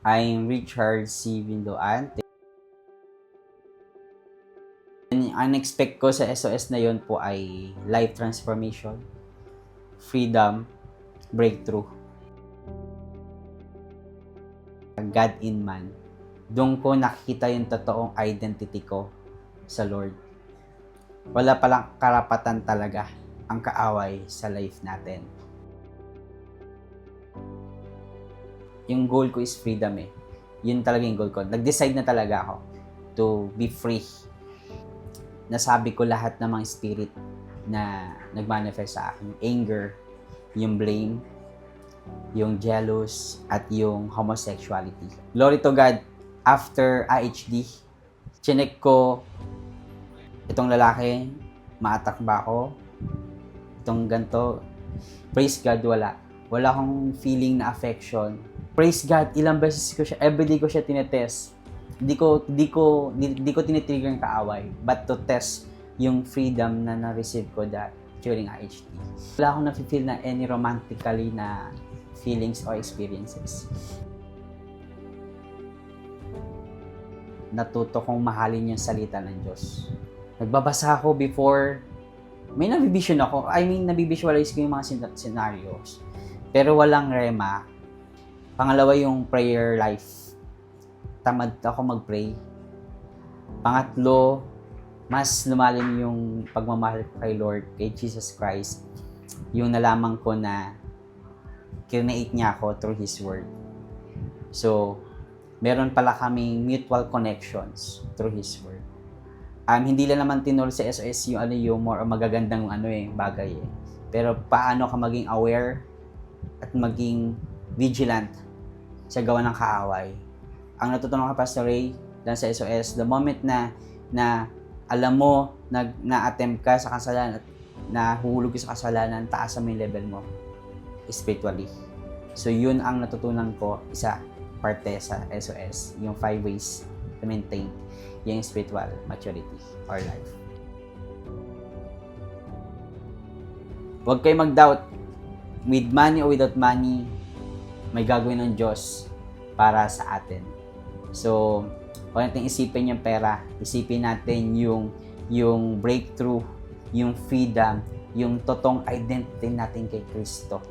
I'm Richard C. Vindoan. Ang expect ko sa SOS na yon po ay life transformation, freedom, breakthrough. God in man. Doon ko nakikita yung totoong identity ko sa Lord. Wala palang karapatan talaga ang kaaway sa life natin. Yung goal ko is freedom eh. Yun talaga yung goal ko. Nag-decide na talaga ako to be free. Nasabi ko lahat ng mga spirit na nag-manifest sa akin. Yung anger, yung blame, yung jealous, at yung homosexuality. Glory to God, after IHD, chinek ko itong lalaki, ma-attack ba ako? Itong ganito, praise God, wala. Wala akong feeling na affection. Praise God, ilang beses ko siya, everyday ko siya tinetest. Di ko tinitrigger yung kaaway, but to test yung freedom na na-receive ko during IHD. Wala akong na-feel na any romantically na feelings or experiences. Natuto kong mahalin yung salita ng Diyos. Nagbabasa ako before, may nabivision ako. Nabivisualize ko yung mga scenarios. Pero walang rema. Pangalawa yung prayer life. Tamad ako mag-pray. Pangatlo, mas lumalim yung pagmamahal ko kay Lord, kay Jesus Christ. Yung nalaman ko na kinate niya ako through His Word. So, meron pala kaming mutual connections through His Word. Hindi lang naman tinol sa SOS yung more magagandang bagay eh. Pero paano ka maging aware at maging vigilant sa gawa ng kaaway. Ang natutunan ko Pastor Ray lang sa SOS, the moment na alam mo na-attempt ka sa kasalanan at nahuhulog ka sa kasalanan, taasan mo yung level mo spiritually. So yun ang natutunan ko, isa parte sa SOS, yung 5 ways to maintain yung spiritual maturity or life. Huwag kayo mag-doubt. With money or without money, may gagawin ng Diyos para sa atin. So, huwag natin isipin yung pera. Isipin natin yung breakthrough, yung freedom, yung totoong identity natin kay Kristo.